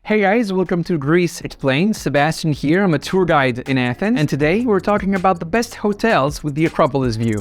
Hey guys, welcome to Greece Explained. Sebastian here, I'm a tour guide in Athens, and today we're talking about the best hotels with the Acropolis view.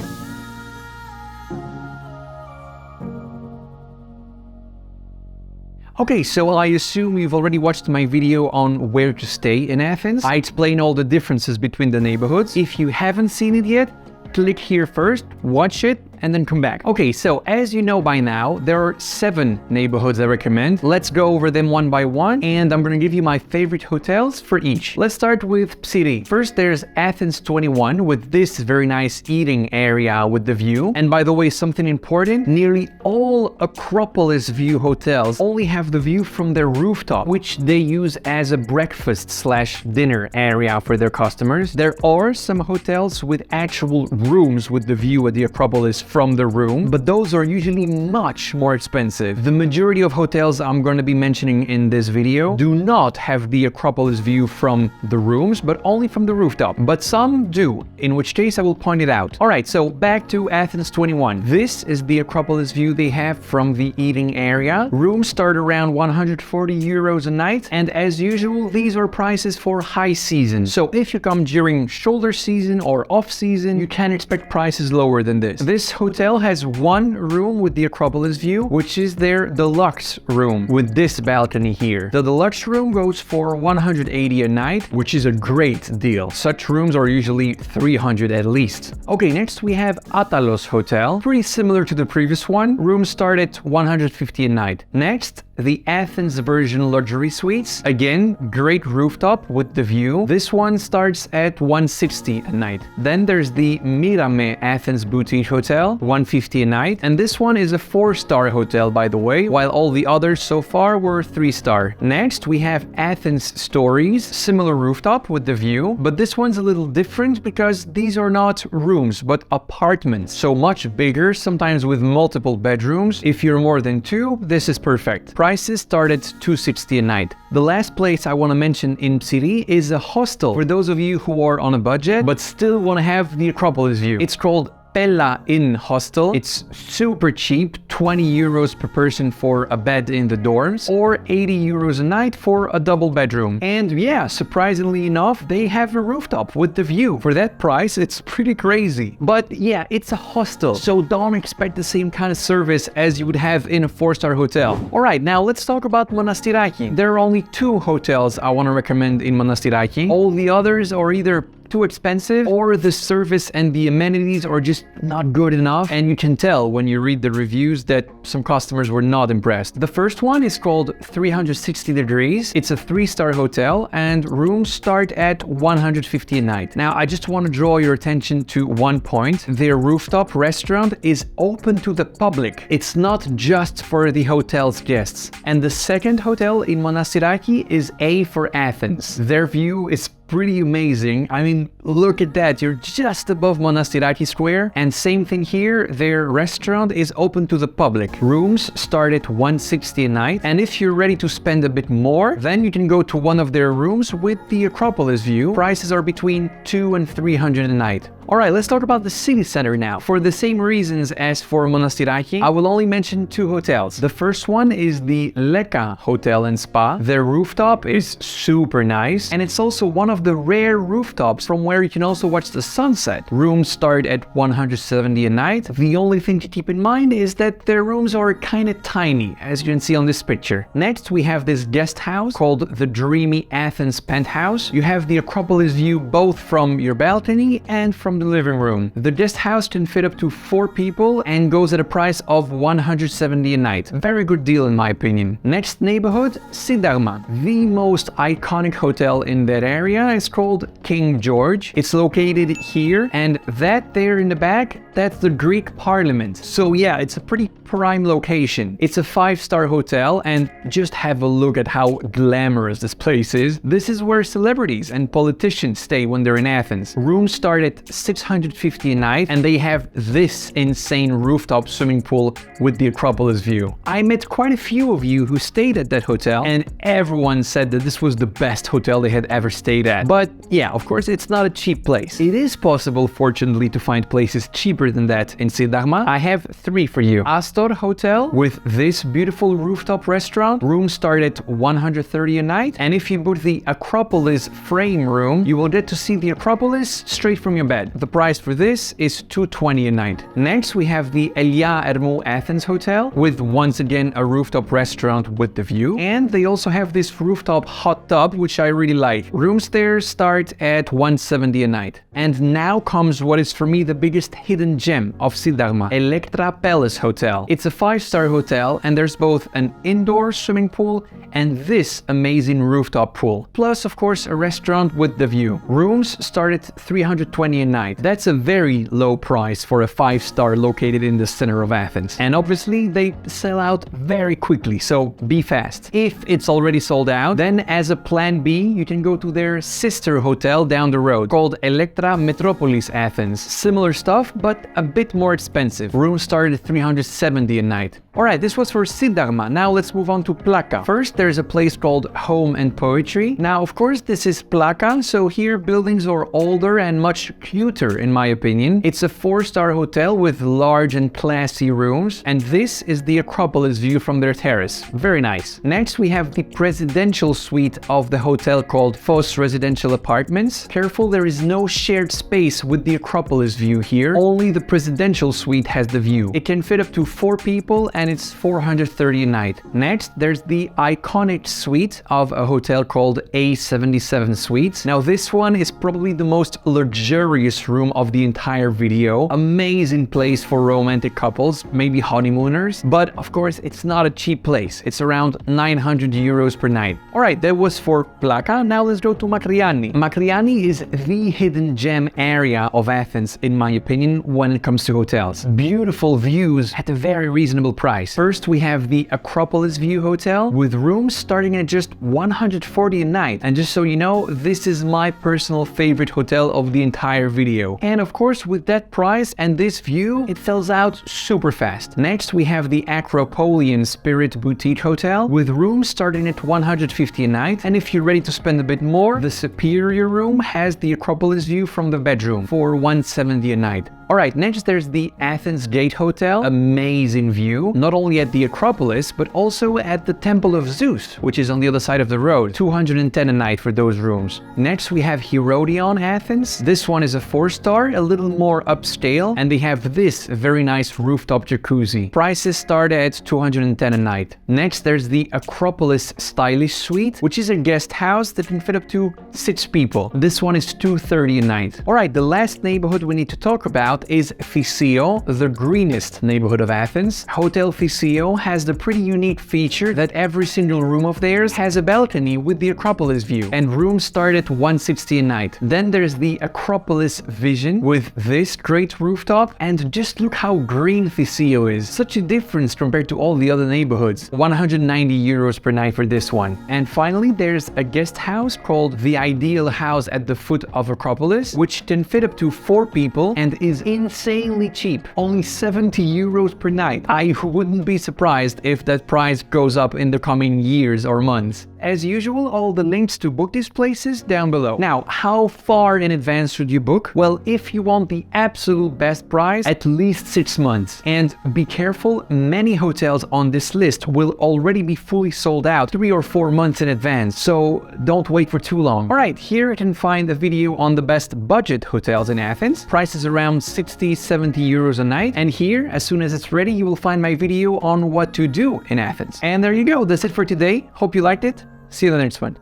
Okay, so I assume you've already watched my video on where to stay in Athens. I explain all the differences between the neighborhoods. If you haven't seen it yet, click here first, watch it, and then come back. Okay, so as you know by now, there are 7 neighborhoods I recommend. Let's go over them one by one, and I'm gonna give you my favorite hotels for each. Let's start with Psyri. First, there's Athens 21 with this very nice eating area with the view. And by the way, something important, nearly all Acropolis View hotels only have the view from their rooftop, which they use as a breakfast/dinner area for their customers. There are some hotels with actual rooms with the view at the Acropolis from the room, but those are usually much more expensive. The majority of hotels I'm going to be mentioning in this video do not have the Acropolis view from the rooms, but only from the rooftop. But some do, in which case I will point it out. Alright, so back to Athens 21. This is the Acropolis view they have from the eating area. Rooms start around 140 euros a night, and as usual, these are prices for high season. So if you come during shoulder season or off season, you can expect prices lower than this. This hotel has one room with the Acropolis view, which is their deluxe room with this balcony here. The deluxe room goes for 180 a night, which is a great deal. Such rooms are usually 300 at least. Okay, next we have Atalos Hotel, pretty similar to the previous one. Rooms start at 150 a night. Next, the Athens version luxury suites. Again, great rooftop with the view. This one starts at 160 a night. Then there's the Mirame Athens Boutique Hotel, 150 a night. And this one is a 4-star hotel, by the way, while all the others so far were 3-star. Next, we have Athens Stories, similar rooftop with the view, but this one's a little different because these are not rooms, but apartments. So much bigger, sometimes with multiple bedrooms. If you're more than 2, this is perfect. Prices start at 260 a night. The last place I want to mention in Psyri is a hostel for those of you who are on a budget but still want to have the Acropolis view. It's called Plaka Inn Hostel. It's super cheap, 20 euros per person for a bed in the dorms, or 80 euros a night for a double bedroom. And yeah, surprisingly enough, they have a rooftop with the view. For that price, it's pretty crazy. But yeah, it's a hostel, so don't expect the same kind of service as you would have in a 4-star hotel. Alright, now let's talk about Monastiraki. There are only 2 hotels I want to recommend in Monastiraki. All the others are either too expensive or the service and the amenities are just not good enough, and you can tell when you read the reviews that some customers were not impressed. The first one is called 360 Degrees. It's a 3-star hotel and rooms start at 150 a night. Now I just want to draw your attention to one point. Their rooftop restaurant is open to the public. It's not just for the hotel's guests. And the second hotel in Monastiraki is A for Athens. Their view is pretty amazing. I mean, look at that. You're just above Monastiraki Square. And same thing here, their restaurant is open to the public. Rooms start at 160 a night. And if you're ready to spend a bit more, then you can go to one of their rooms with the Acropolis view. Prices are between 200 and 300 a night. Alright, let's talk about the city center now. For the same reasons as for Monastiraki, I will only mention 2 hotels. The first one is the Plaka Hotel and Spa. Their rooftop is super nice, and it's also one of the rare rooftops from where you can also watch the sunset. Rooms start at 170 a night. The only thing to keep in mind is that their rooms are kind of tiny, as you can see on this picture. Next, we have this guest house called the Dreamy Athens Penthouse. You have the Acropolis view both from your balcony and from the living room. The guest house can fit up to 4 people and goes at a price of 170 a night. Very good deal in my opinion. Next neighborhood, Syntagma. The most iconic hotel in that area is called King George. It's located here, and that there in the back, that's the Greek Parliament. So yeah, it's a pretty prime location. It's a 5-star hotel, and just have a look at how glamorous this place is. This is where celebrities and politicians stay when they're in Athens. Rooms start at 650 a night, and they have this insane rooftop swimming pool with the Acropolis view. I met quite a few of you who stayed at that hotel, and everyone said that this was the best hotel they had ever stayed at. But yeah, of course, it's not a cheap place. It is possible, fortunately, to find places cheaper than that in Syntagma. I have 3 for you. Astor Hotel with this beautiful rooftop restaurant. Rooms start at 130 a night, and if you book the Acropolis frame room, you will get to see the Acropolis straight from your bed. The price for this is 220 a night. Next, we have the Elia Ermou Athens Hotel with once again a rooftop restaurant with the view, and they also have this rooftop hot tub, which I really like. Rooms there start at 170 a night. And now comes what is for me the biggest hidden gem of Syntagma, Electra Palace Hotel. It's a 5-star hotel, and there's both an indoor swimming pool and this amazing rooftop pool, plus of course a restaurant with the view. Rooms start at 320 a night. That's a very low price for a 5-star located in the center of Athens, and obviously they sell out very quickly, so be fast. If it's already sold out, then as a plan B, you can go to their sister hotel down the road called Electra Metropolis Athens. Similar stuff, but a bit more expensive. Rooms start at 370 a night. Alright, this was for Syntagma. Now let's move on to Plaka. First, there's a place called Home and Poetry. Now, of course, this is Plaka, so here buildings are older and much cuter in my opinion. It's a 4-star hotel with large and classy rooms, and this is the Acropolis view from their terrace. Very nice. Next, we have the presidential suite of the hotel called Phos Residential Apartments. Careful, there is no shared space with the Acropolis view here. Only the presidential suite has the view. It can fit up to 4 people, and it's 430 a night. Next, there's the iconic suite of a hotel called A77 Suites. Now, this one is probably the most luxurious room of the entire video. Amazing place for romantic couples, maybe honeymooners, but of course, it's not a cheap place. It's around 900 euros per night. Alright, that was for Plaka. Now let's go to Makrygianni. Makrygianni is the hidden gem area of Athens, in my opinion, when it comes to hotels. Beautiful views at a very reasonable price. First, we have the Acropolis View Hotel with rooms starting at just 140 a night. And just so you know, this is my personal favorite hotel of the entire video. And of course, with that price and this view, it sells out super fast. Next, we have the Acropolian Spirit Boutique Hotel with rooms starting at 150 a night. And if you're ready to spend a bit more, the Superior Room has the Acropolis view from the bedroom for 170 a night. Alright, next there's the Athens Gate Hotel. Amazing view, not only at the Acropolis, but also at the Temple of Zeus, which is on the other side of the road. 210 a night for those rooms. Next we have Herodion Athens. This one is a 4-star, a little more upscale, and they have this very nice rooftop jacuzzi. Prices start at 210 a night. Next there's the Acropolis Stylish Suite, which is a guest house that can fit up to 6 people. This one is 230 a night. Alright, the last neighborhood we need to talk about is Thiseio, the greenest neighborhood of Athens. Hotel Thiseio has the pretty unique feature that every single room of theirs has a balcony with the Acropolis view, and rooms start at 160 a night. Then there's the Acropolis Vision with this great rooftop, and just look how green Thiseio is. Such a difference compared to all the other neighborhoods. 190 euros per night for this one. And finally, there's a guest house called the Ideal House at the foot of Acropolis, which can fit up to 4 people and is insanely cheap. Only 70 euros per night. I wouldn't be surprised if that price goes up in the coming years or months. As usual, all the links to book these places down below. Now, how far in advance should you book? Well, if you want the absolute best price, at least 6 months. And be careful, many hotels on this list will already be fully sold out 3 or 4 months in advance, so don't wait for too long. Alright, here you can find a video on the best budget hotels in Athens. Prices around 60-70 euros a night. And here, as soon as it's ready, you will find my video on what to do in Athens. And there you go, that's it for today. Hope you liked it. See you in the next one.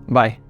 Bye.